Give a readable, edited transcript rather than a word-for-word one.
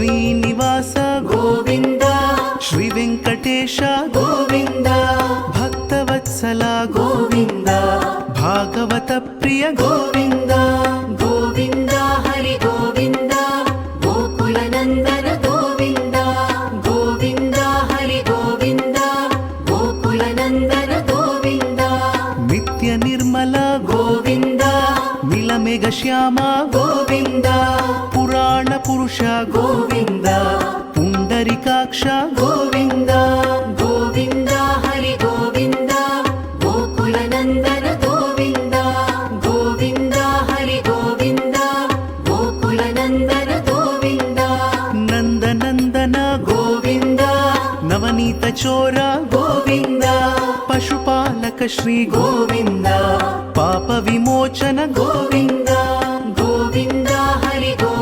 ಶ್ರೀನಿವಾಸ ಗೋವಿಂದ ಶ್ರೀ ವೆಂಕಟೇಶ ಗೋವಿಂದ ಭಕ್ತವತ್ಸಲ ಗೋವಿಂದ ಭಾಗವತ ಪ್ರಿಯ ಗೋವಿಂದ ಗೋವಿಂದ ಹರಿ ಗೋವಿಂದ ಗೋಕುಲ ನಂದನ ಗೋವಿಂದ ಗೋವಿಂದ ಹರಿ ಗೋವಿಂದ ಗೋಕುಲ ನಂದನ ಗೋವಿಂದ ನಿತ್ಯ ನಿರ್ಮಲ ಗೋವಿಂದ ನೀಲಮೇಘ ಶ್ಯಾಮ ಗೋವಿಂದ ಪುರಾಣ ಪುರುಷ ಗೋವಿಂದ ಪುಂಡರಿಕಾಕ್ಷ ಗೋವಿಂದ ಗೋವಿಂದ ಹರಿ ಗೋವಿಂದ ಗೋಕುಲ ನಂದನ ಗೋವಿಂದ ಗೋವಿಂದ ಹರಿ ಗೋವಿಂದ ಗೋಕುಲ ನಂದನ ಗೋವಿಂದ ನಂದನಂದನ ಗೋವಿಂದ ನವನೀತ ಚೋರ ಗೋವಿಂದ ಪಶುಪಾಲಕ ಶ್ರೀ ಗೋವಿಂದ ಪಾಪ ವಿಮೋಚನ ಗೋವಿಂದ ಗೋವಿಂದ ಹರಿ ಗೋವಿಂದ